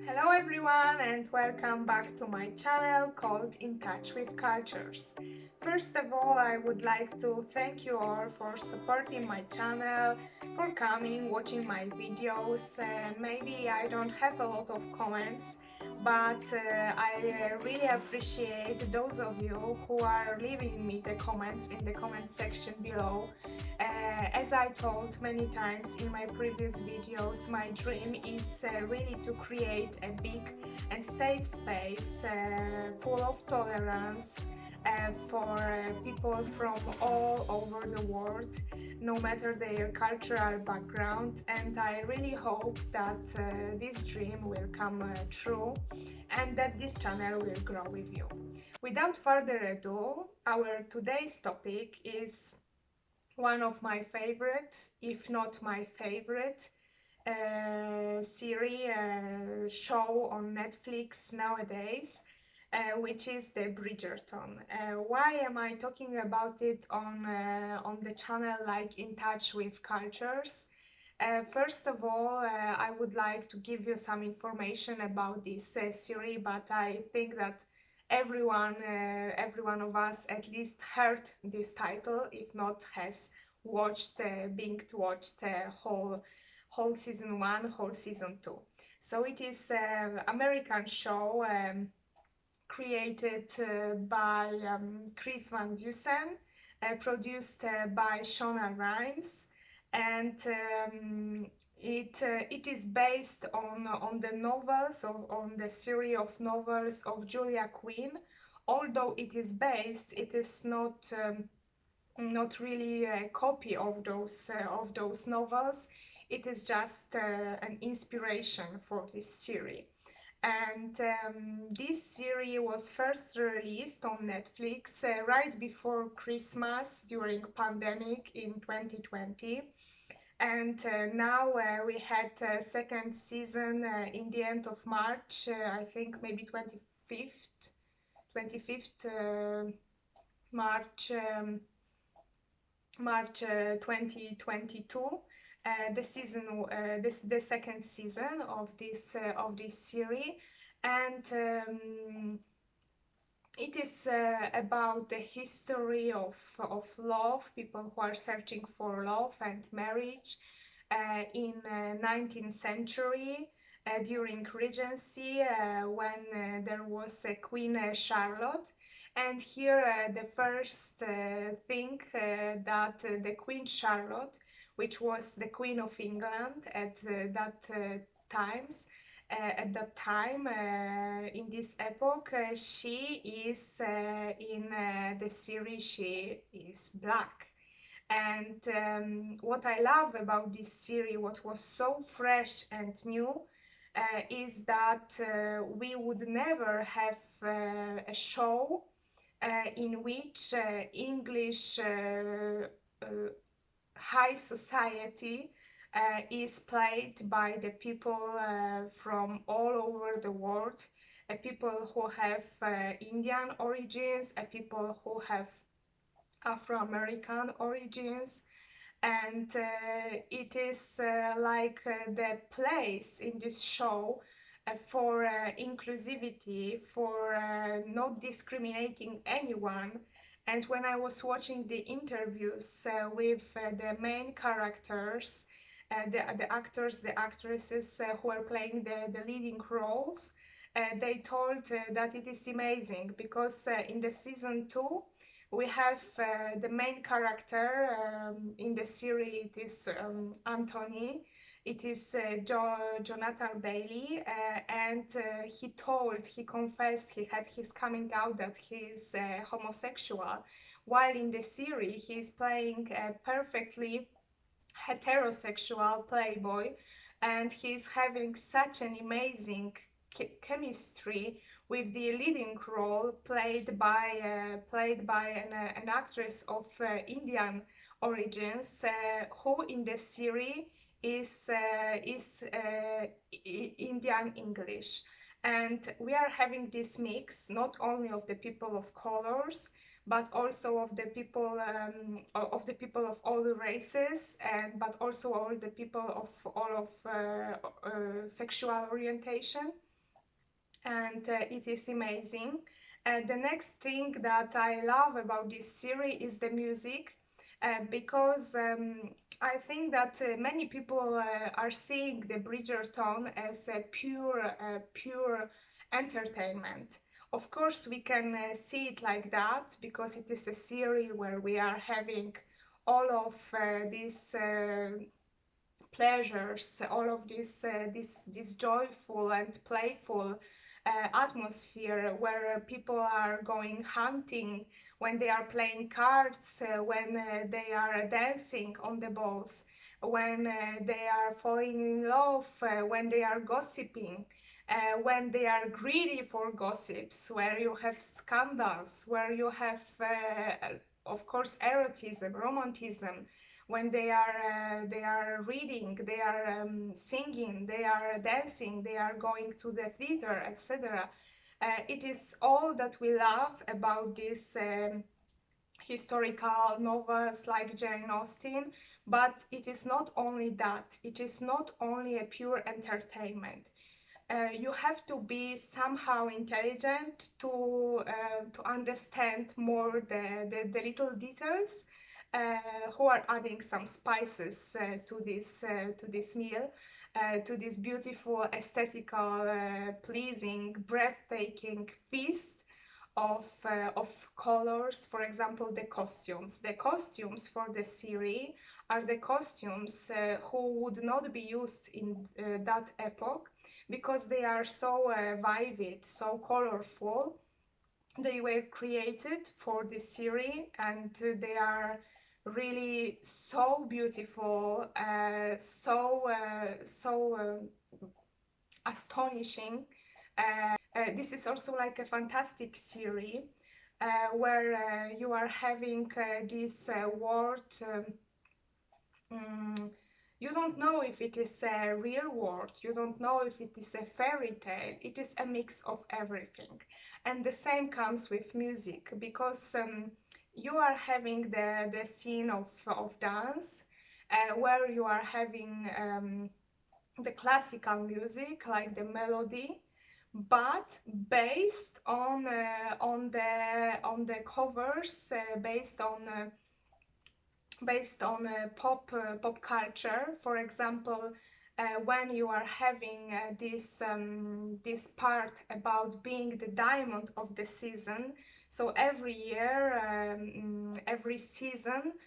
Hello everyone and welcome back to my channel called In Touch with Cultures. First of all, I would like to thank you all for supporting my channel, for coming, watching my videos. Maybe I don't have a lot of comments, but I really appreciate those of you who are leaving me the comments in the comment section below. As I told many times in my previous videos, my dream is really to create a big and safe space full of tolerance for people from all over the world, no matter their cultural background. And I really hope that this dream will come true and that this channel will grow with you. Without further ado, our today's topic is one of my favorite, if not my favorite, series show on Netflix nowadays, which is the Bridgerton. Why am I talking about it on the channel like In Touch with Cultures? First of all, I would like to give you some information about this series, but I think that every one of us at least heard this title, if not has watched, binged watched whole season one, whole season two. So it is an American show created by Chris Van Dusen, produced by Shonda Rhimes, and it is based on the novels on the series of novels of Julia Quinn. Although it is based, it is not really a copy of those novels. It is just an inspiration for this series. And this series was first released on Netflix right before Christmas during pandemic in 2020. And now we had second season in the end of March, I think maybe 25th March, March 2022. The second season of this series, and it is about the history of love, people who are searching for love and marriage in 19th century during Regency when there was Queen Charlotte. And here the first thing that the Queen Charlotte, which was the Queen of England at at that time, in this epoch, she is in the series, she is black. And what I love about this series, what was so fresh and new, is that we would never have a show in which English high society is played by the people from all over the world, people who have Indian origins, people who have Afro-American origins, and it is like the place in this show for inclusivity, for not discriminating anyone. And when I was watching the interviews with the main characters, the actors, the actresses who are playing the leading roles, they told that it is amazing because in the season 2 we have the main character in the series, it is Anthony. It is Jonathan Bailey, and he confessed, he had his coming out that he is homosexual, while in the series he is playing a perfectly heterosexual playboy, and he's having such an amazing chemistry with the leading role played by an actress of Indian origins, who in the series is Indian English. And we are having this mix not only of the people of colors, but also of the people of all the races, and but also all the people of all of sexual orientation. and it is amazing. The next thing that I love about this series is the music, because I think that many people are seeing the Bridgerton as a pure entertainment. Of course, we can see it like that because it is a series where we are having all of these pleasures, all of this joyful and playful atmosphere where people are going hunting, when they are playing cards, when they are dancing on the balls, when they are falling in love, when they are gossiping, when they are greedy for gossips, where you have scandals, where you have, of course, erotism, romanticism, when they are reading, they are singing, they are dancing, they are going to the theater, etc. It is all that we love about these historical novels like Jane Austen, but it is not only that. It is not only a pure entertainment. You have to be somehow intelligent to understand more the little details, who are adding some spices to this meal, to this beautiful, aesthetical, pleasing, breathtaking feast of colors. For example, the costumes. The costumes for the series are the costumes who would not be used in that epoch because they are so vivid, so colorful. They were created for this series and they are really so beautiful, astonishing. This is also like a fantastic series where you are having this world. Mm, you don't know if it is a real world, you don't know if it is a fairy tale, it is a mix of everything. And the same comes with music because you are having the scene of dance where you are having the classical music like the melody, but based on the covers, based on pop culture. For example, when you are having this part about being the diamond of the season. So every year, every season,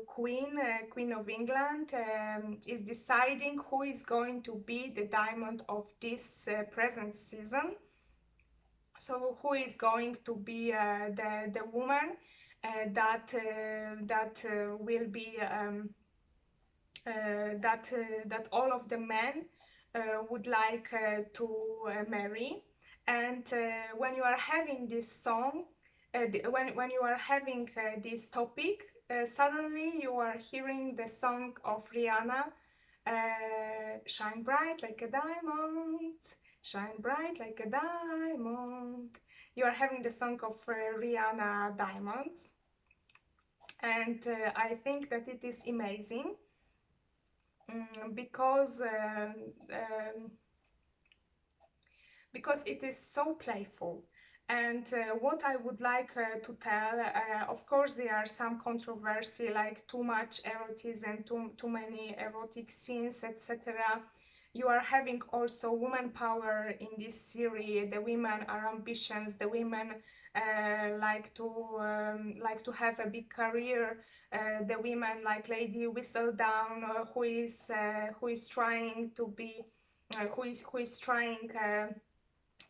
Queen of England is deciding who is going to be the diamond of this present season. So who is going to be the woman that will be that all of the men would like to marry. And when you are having this song, when you are having this topic, suddenly you are hearing the song of Rihanna, "Shine bright like a diamond, shine bright like a diamond." You are having the song of Rihanna, "Diamonds," and I think that it is amazing because because it is so playful. And what I would like to tell, of course, there are some controversy, like too much erotism, too many erotic scenes, etc. You are having also woman power in this series. The women are ambitions. The women like to have a big career. The women like Lady Whistledown, who is trying to be, who is trying.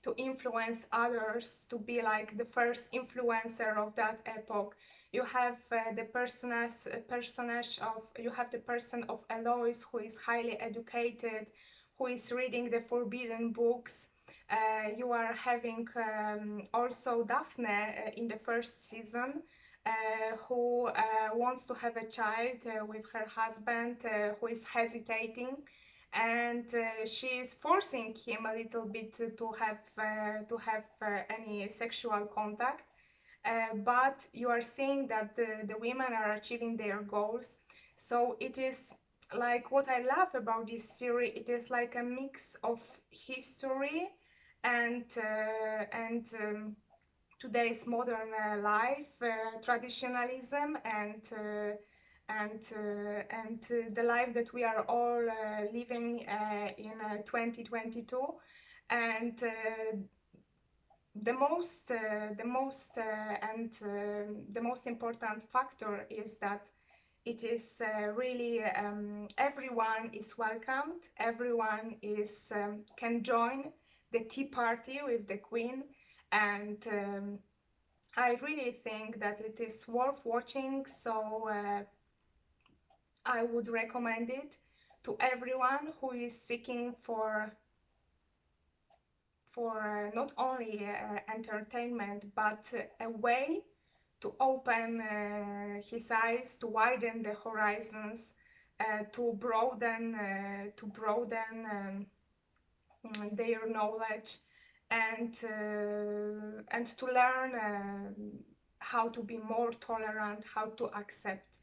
To influence others, to be like the first influencer of that epoch. You have the personage of, you have the person of Eloise, who is highly educated, who is reading the forbidden books. You are having also Daphne in the first season, who wants to have a child with her husband, who is hesitating, and she is forcing him a little bit to have any sexual contact. But you are seeing that the women are achieving their goals. So it is like what I love about this series. It is like a mix of history and today's modern life, traditionalism, and the life that we are all living in 2022. And the most important factor is that it is really everyone is welcomed, everyone is can join the tea party with the Queen, and I really think that it is worth watching. So I would recommend it to everyone who is seeking for not only entertainment, but a way to open his eyes, to widen the horizons, to broaden their knowledge, and to learn how to be more tolerant, how to accept,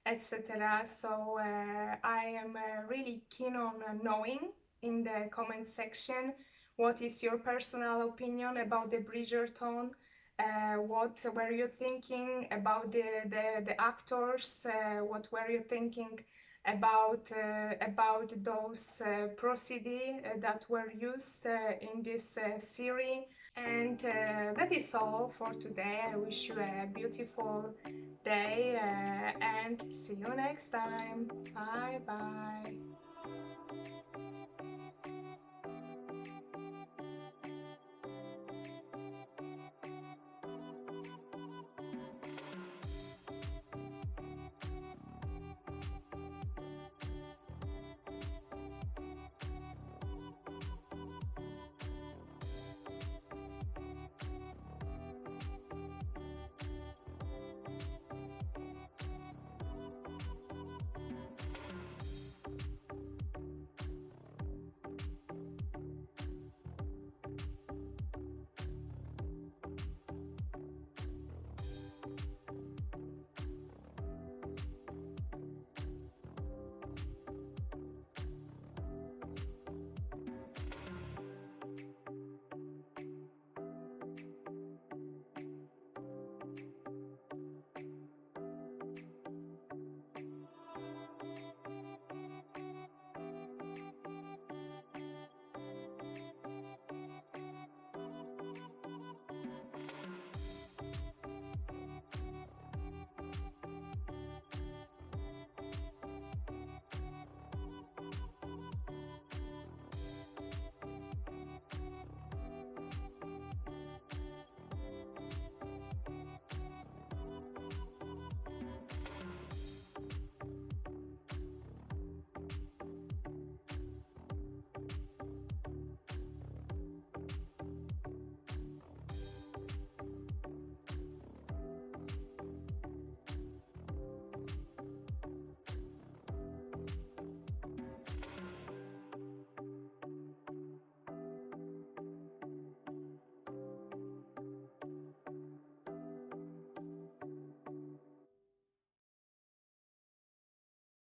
etc. So I am really keen on knowing in the comment section what is your personal opinion about the Bridgerton. What were you thinking about the actors? What were you thinking about those procedures that were used in this series? And that is all for today. I wish you a beautiful day and see you next time. Bye bye.